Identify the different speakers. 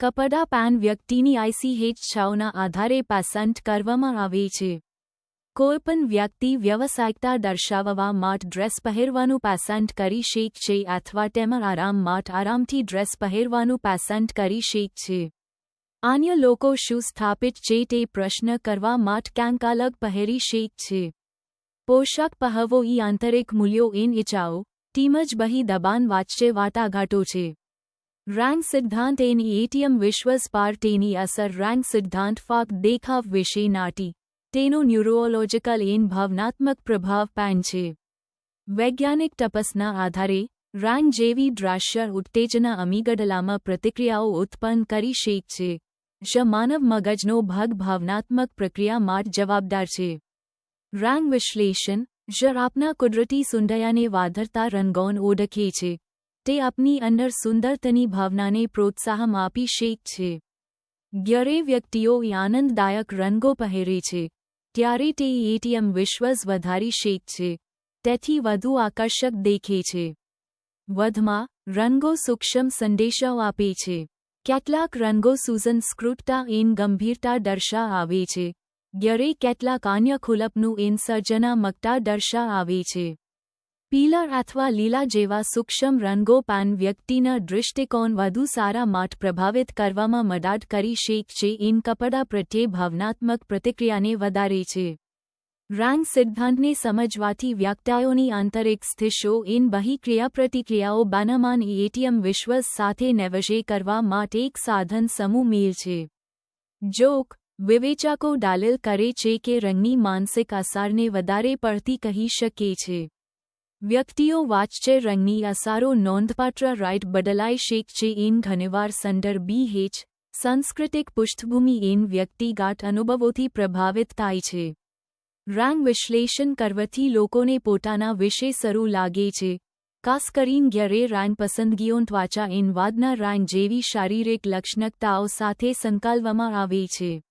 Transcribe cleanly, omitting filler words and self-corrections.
Speaker 1: કપડાં પેન વ્યક્તિની ICH6ના આધારે પસંદ કરવામાં આવે છે. કોઈપણ વ્યક્તિ વ્યવસાયિકતા દર્શાવવા માટે ડ્રેસ પહેરવાનું પસંદ કરી શકે છે અથવા તેમાં આરામ માટે આરામથી ડ્રેસ પહેરવાનું પસંદ કરી શકે છે. અન્ય લોકો શું સ્થાપિત છે તે પ્રશ્ન કરવા માટે ક્યાંક અલગ પહેરી શકે છે. પોશાક પહેરવો એ આંતરિક મૂલ્યો એન ઇચ્છાઓ તેમજ બહી દબાણ વચ્ચે વાટાઘાટો છે. રંગ સિદ્ધાંત એની ATM વિશ્વાસ પર તેની અસર રંગ સિદ્ધાંત ફક્ત દેખાવ વિશે નથી, તેનો ન્યુરોલોજિકલ એન ભાવનાત્મક પ્રભાવ પણ છે. વૈજ્ઞાનિક તપાસના આધારે રંગ જેવી દ્રશ્ય ઉત્તેજના અમીગડલામાં પ્રતિક્રિયાઓ ઉત્પન્ન કરી શકે છે, જે માનવ મગજનો ભાગ ભાવનાત્મક પ્રક્રિયા માટે જવાબદાર છે. રંગ વિશ્લેષણ, જે આપના કુદરતી સૌંદર્યને વધારતા રંગોને ઓળખે છે, તે આપની અંદર સુંદરતાની ભાવનાને પ્રોત્સાહન આપી શકે છે. જ્યારે વ્યક્તિઓ આનંદદાયક રંગો પહેરે છે, ત્યારે તે ATM વિશ્વાસ વધારી શકે છે, તેથી વધુ આકર્ષક દેખે છે. વધુમાં, રંગો સૂક્ષ્મ સંદેશાઓ આપે છે. કેટલાક રંગો સુસંસ્કૃતતા એન ગંભીરતા દર્શાવે છે, જ્યારે કેટલાક અન્ય ખુલ્લપનું એન સર્જનાત્મકતા દર્શાવે છે. પીળા અથવા લીલા જેવા સૂક્ષ્મ રંગો પણ વ્યક્તિના દૃષ્ટિકોણ વધુ સારા માટે પ્રભાવિત કરવામાં મદદ કરી શકે છે એન કપડાં પ્રત્યે ભાવનાત્મક પ્રતિક્રિયાને વધારે છે. રંગ સિદ્ધાંતને સમજવાથી વ્યક્તિઓની આંતરિક સ્થિતિઓ એન બહી ક્રિયાપ્રતિક્રિયાઓ બનાવવાન ATM વિશ્વાસ સાથે નેવિગે કરવા માટે એક સાધન સમૂહ મેળ છે. જોક વિવેચકો દલીલ કરે છે કે રંગની માનસિક અસરને વધારે પડતી કહી શકે છે. વ્યક્તિઓ વચ્ચે રંગની અસરો નોંધપાત્ર રીતે બદલાઈ શકે છે એન ઘણીવાર સંદર્ભ સાંસ્કૃતિક પૃષ્ઠભૂમિ એન વ્યક્તિગત અનુભવોથી પ્રભાવિત થાય છે. રંગ વિશ્લેષણ કરવાથી લોકોને પોતાના વિશે સારું લાગે છે, ખાસ કરીને જ્યારે રંગ પસંદગીઓ ત્વચા એન વાદના રંગ જેવી શારીરિક લક્ષણતાઓ સાથે સંકળાવવામાં આવે છે.